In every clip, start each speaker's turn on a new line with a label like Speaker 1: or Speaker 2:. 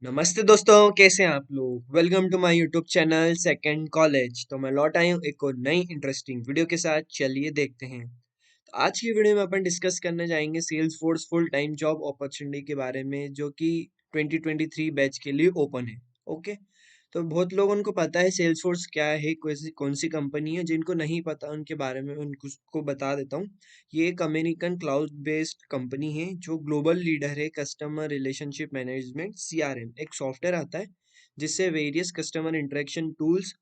Speaker 1: नमस्ते दोस्तों, कैसे हैं आप लोग। Welcome to my YouTube channel Second College. तो मैं लौट आया हूँ एक और नई इंटरेस्टिंग वीडियो के साथ। चलिए देखते हैं। तो आज की वीडियो में अपन डिस्कस करने जाएंगे Salesforce full time job opportunity के बारे में, जो कि 2023 बैच के लिए ओपन है। ओके। तो बहुत लोगों को पता है सेल्स फोर्स क्या है, कौन सी कंपनी है। जिनको नहीं पता उनके बारे में उनको को बता देता हूँ। ये एक अमेरिकन क्लाउड बेस्ड कंपनी है जो ग्लोबल लीडर है कस्टमर रिलेशनशिप मैनेजमेंट सीआरएम। एक सॉफ्टवेयर आता है जिससे various customer interaction tools,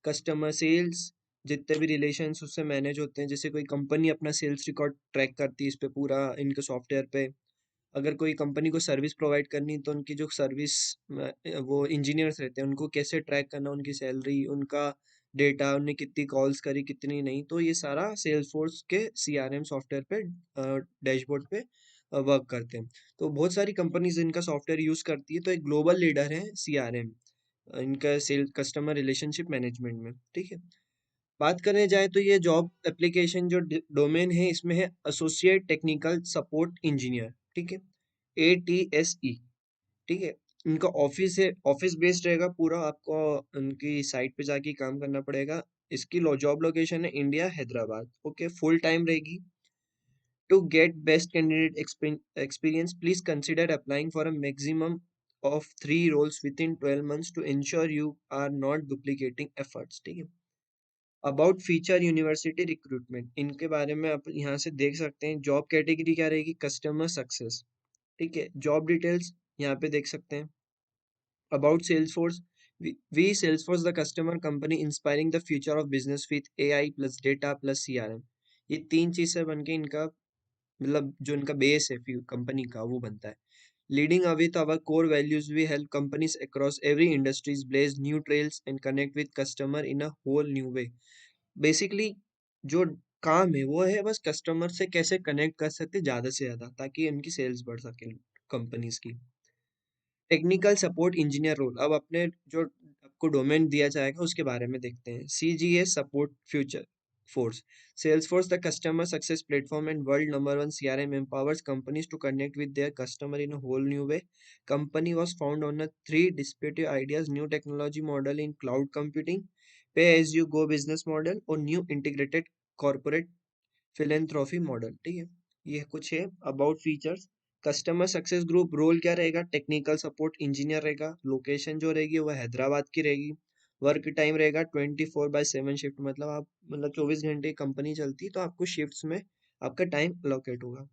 Speaker 1: customer sales, जितने भी रिलेशंस उससे मैनेज होते हैं। जैसे कोई कंपनी अपना सेल्स रिकॉर्ड ट्रैक करती है इस पे पूरा इनके सॉफ्टवेयर पे। अगर कोई कंपनी को सर्विस प्रोवाइड करनी तो उनकी जो सर्विस वो इंजीनियर्स रहते हैं उनको कैसे ट्रैक करना, उनकी सैलरी, उनका डेटा, उनने कितनी कॉल्स करी कितनी नहीं। तो ये सारा सेल्स फोर्स के सीआरएम सॉफ्टवेयर पे डैशबोर्ड पे वर्क करते हैं। तो बहुत सारी कंपनीज इनका सॉफ्टवेयर यूज करती है। तो एक ग्लोबल लीडर है सीआरएम इनका सेल कस्टमर रिलेशनशिप मैनेजमेंट में। ठीक है। बात करने जाए तो ये जॉब एप्लीकेशन जो डोमेन है इसमें है एसोसिएट टेक्निकल सपोर्ट इंजीनियर। ठीक है। ATSE। ठीक है। इनका ऑफिस है, ऑफिस बेस्ड रहेगा पूरा। आपको उनकी साइट पे जाके काम करना पड़ेगा। इसकी जॉब लोकेशन है India Hyderabad. Okay. Full time रहेगी। To get best candidate experience, please consider applying for a maximum of 3 roles within 12 months to ensure you are not duplicating efforts। ठीक है। अबाउट फीचर यूनिवर्सिटी रिक्रूटमेंट, इनके बारे में आप यहाँ से देख सकते हैं। जॉब कैटेगरी क्या रहेगी, कस्टमर सक्सेस। ठीक है। जॉब डिटेल्स यहाँ पे देख सकते हैं। About Salesforce, we Salesforce the customer company inspiring the future of business with AI plus data plus CRM. ये तीन चीज से बन के इनका मतलब जो इनका बेस है कंपनी का वो बनता है। Leading with our core values, we help companies across every industries blaze new trails and connect with customer in a whole new way। Basically जो काम है वो है बस कस्टमर से कैसे कनेक्ट कर सकते ज्यादा से ज्यादा, ताकि उनकी सेल्स बढ़ सके कंपनीज की। टेक्निकल सपोर्ट इंजीनियर रोल, अब अपने जो आपको डोमेन दिया जाएगा उसके बारे में देखते हैं। CGS support future force, Salesforce, the customer success platform and world number one CRM, empowers companies to connect with their customer in a whole new way। Company was found on a three disruptive ideas: new technology model in cloud computing, pay as you go business model, और new integrated corporate philanthropy model. ठीक है। ये कुछ है about features. Customer success group role क्या रहेगा, technical support engineer रहेगा। Location जो रहेगी वो हैदराबाद की रहेगी। वर्क टाइम रहेगा 24/7 शिफ्ट, मतलब आप मतलब 24 घंटे कंपनी चलती है तो आपको शिफ्ट्स में आपका टाइम अलोकेट होगा।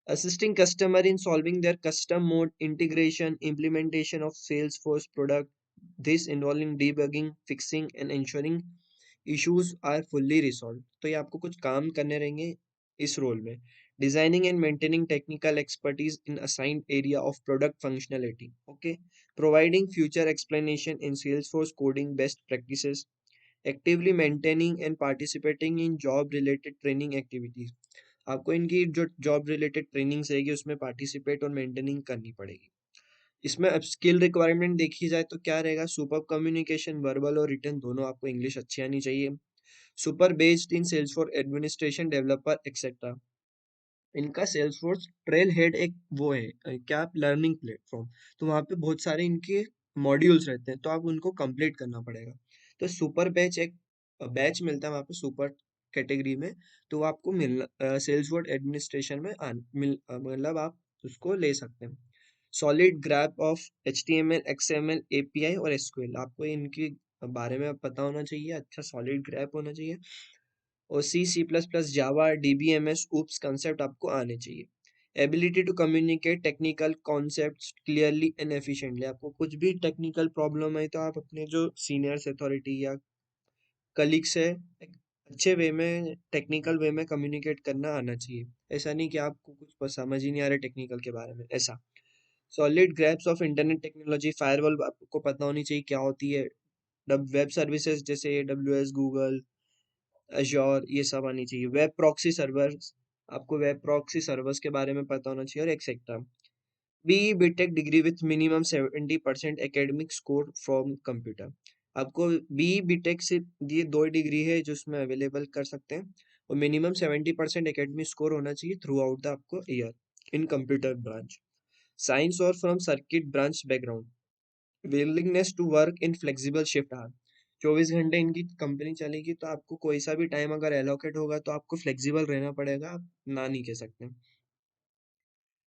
Speaker 1: Assisting customer in solving their custom mode integration implementation of Salesforce product, this involving debugging, fixing and ensuring issues are fully resolved। तो ये आपको कुछ काम करने रहेंगे इस रोल में। Designing and maintaining technical expertise in assigned area of product functionality। Okay। Providing future explanation in Salesforce coding best practices, actively maintaining and participating in job related training activities। आपको इनकी जो जॉब रिलेटेड ट्रेनिंग्स रहेगी उसमें participate और maintaining करनी पड़ेगी। इसमें अब स्किल रिक्वायरमेंट देखी जाए तो क्या रहेगा, सुपर कम्युनिकेशन वर्बल और रिटर्न दोनों, आपको इंग्लिश अच्छी आनी चाहिए। Super based in sales for administration developer etcetera. इनका सेल्सफोर्स ट्रेल हेड एक वो है क्या लर्निंग प्लेटफॉर्म। तो वहाँ पे बहुत सारे इनके मॉड्यूल्स रहते हैं तो आप उनको कंप्लीट करना पड़ेगा। तो सुपर बैच एक बैच मिलता है वहाँ पे सुपर कैटेगरी में। तो वो आपको मिलना सेल्सफोर्स एडमिनिस्ट्रेशन में मतलब आप उसको ले सकते हैं। Solid grab of HTML XML API और SQL, आपको इनके बारे में पता होना चाहिए। अच्छा सॉलिड ग्रैप होना चाहिए और C++ Java DBMS OOPS concept आपको आने चाहिए। Ability to communicate technical concepts clearly and efficiently, आपको कुछ भी टेक्निकल प्रॉब्लम है तो आप अपने जो सीनियर्स अथॉरिटी या कलीग से एक अच्छे वे में टेक्निकल वे में कम्युनिकेट करना आना चाहिए। ऐसा नहीं कि आपको कुछ समझ ही नहीं आ रहा टेक्निकल के बारे में ऐसा। Solid grasps of internet technology, firewall आपको पता होनी चाहिए क्या होती है। वेब सर्विसेज जैसे AWS गूगल अश्योर ये सब आनी चाहिए। वेब प्रॉक्सी सर्वर्स, आपको वेब प्रॉक्सी सर्वर्स के बारे में पता होना चाहिए और etcetera. BE BTech degree with minimum 70% academic score from computer, आपको BE बीटेक से ये दो डिग्री है जो उसमें अवेलेबल कर सकते हैं और मिनिमम 70% एकेडमिक स्कोर होना चाहिए थ्रू आउट द आपको year in computer branch. Science और from circuit branch background, willingness to work in flexible shift hour, 24 घंटे इनकी कंपनी चलेगी तो आपको कोई सा भी टाइम अगर एलोकेट होगा तो आपको फ्लेक्सिबल रहना पड़ेगा, आप ना नहीं कह सकते।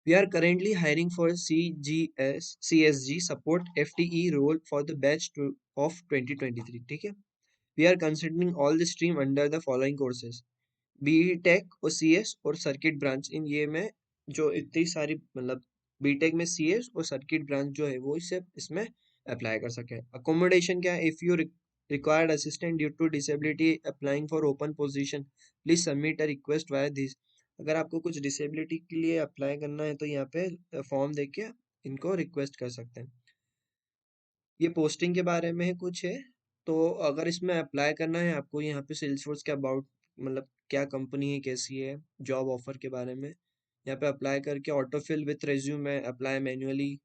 Speaker 1: We are currently hiring for CSG support FTE role for the of 2023, ठीक है। We are considering all the stream under the following courses: BTech और सीएस और सर्किट ब्रांच, इन ये में जो इतनी सारी मतलब बीटेक में सीएस और सर्किट ब्रांच जो है वो इसे इसमें अप्लाई कर सके। अकोमोडेशन क्या है, if you required assistant due to disability applying for open position, please submit a request via this. अगर आपको कुछ डिसेबिलिटी के लिए अप्लाई करना है तो यहाँ पे फॉर्म देके इनको रिक्वेस्ट कर सकते हैं। ये पोस्टिंग के बारे में कुछ है, तो अगर इसमें अप्लाई करना है आपको यहाँ पे सेल्सफोर्स के अबाउट मतलब क्या कंपनी है कैसी है, जॉब ऑफर के बारे में यहाँ पे अप्लाई करके auto fill with resume apply manually,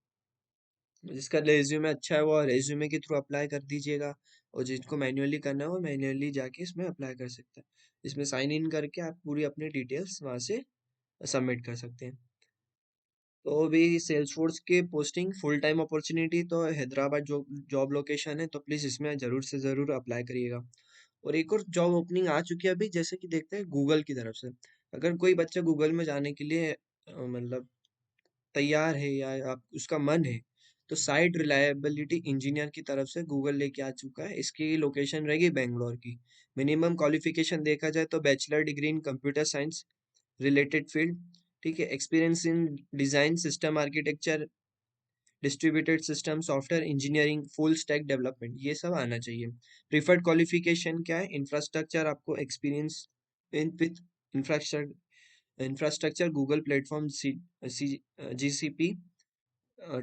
Speaker 1: जिसका रेज्यूमे अच्छा है वो रेज्यूमे के थ्रू अप्लाई कर दीजिएगा, और जिसको मैन्युअली करना है वो मैन्युअली जाके इसमें अप्लाई कर सकते हैं। इसमें साइन इन करके आप पूरी अपनी डिटेल्स वहाँ से सबमिट कर सकते हैं। तो भी सेल्सफोर्स के पोस्टिंग फुल टाइम अपॉर्चुनिटी तो हैदराबाद जो जॉब लोकेशन है, तो प्लीज़ इसमें ज़रूर से ज़रूर अप्लाई करिएगा। और एक और जॉब ओपनिंग आ चुकी है अभी, जैसे कि देखते हैं गूगल की तरफ से। अगर कोई बच्चा गूगल में जाने के लिए मतलब तैयार है या आप उसका मन है, तो साइट रिलायबिलिटी इंजीनियर की तरफ से गूगल लेके आ चुका है। इसकी लोकेशन रहेगी बेंगलोर की। मिनिमम क्वालिफिकेशन देखा जाए तो bachelor degree in computer science related field, ठीक है। Experience in design system architecture distributed system software engineering full stack development, ये सब आना चाहिए। प्रीफर्ड क्वालिफिकेशन क्या है, इंफ्रास्ट्रक्चर आपको experience in with infrastructure infrastructure Google platform GCP,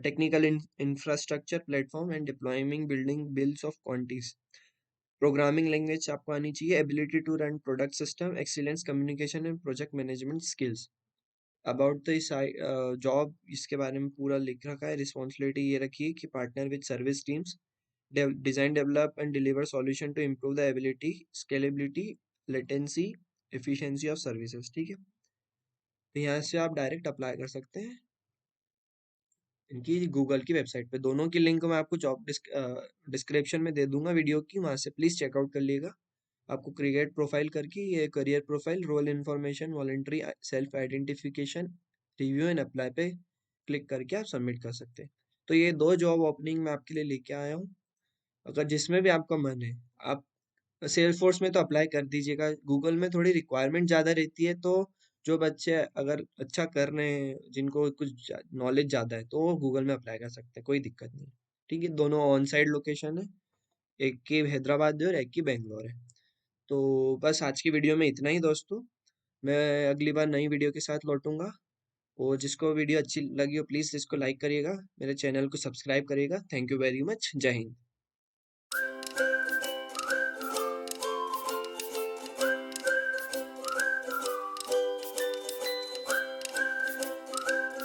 Speaker 1: technical infrastructure platform and deploying building bills of quantities. Programming language आपको आनी चाहिए, ability to run product system, excellence communication and project management skills. About the job इसके बारे में पूरा लिख रखा है। रिस्पॉन्सिबिलिटी ये रखी है कि partner with service teams, design develop and deliver solution to improve the ability scalability latency efficiency of services, ठीक है। तो यहाँ से आप डायरेक्ट अप्लाई कर सकते हैं इनकी गूगल की वेबसाइट पे। दोनों की लिंक मैं आपको जॉब डिस्क्रिप्शन में दे दूंगा वीडियो की, वहाँ से प्लीज़ चेकआउट कर लिएगा। आपको क्रिएट प्रोफाइल करके ये career profile role information voluntary self identification review and apply पे क्लिक करके आप सबमिट कर सकते हैं। तो ये दो जॉब ओपनिंग मैं आपके लिए लेके आया हूँ। अगर जिसमें भी आपका मन है, आप सेल्स फोर्स में तो अप्लाई कर दीजिएगा। गूगल में थोड़ी रिक्वायरमेंट ज़्यादा रहती है, तो जो बच्चे अगर अच्छा कर रहे हैं जिनको कुछ नॉलेज ज़्यादा है तो वो गूगल में अप्लाई कर सकते हैं, कोई दिक्कत नहीं। ठीक है, दोनों ऑन साइड लोकेशन है, एक की हैदराबाद है और एक की बेंगलोर है। तो बस आज की वीडियो में इतना ही दोस्तों। मैं अगली बार नई वीडियो के साथ लौटूंगा। और जिसको वीडियो अच्छी लगी हो प्लीज़ इसको लाइक करिएगा, मेरे चैनल को सब्सक्राइब करिएगा। Thank you very much. जय हिंद।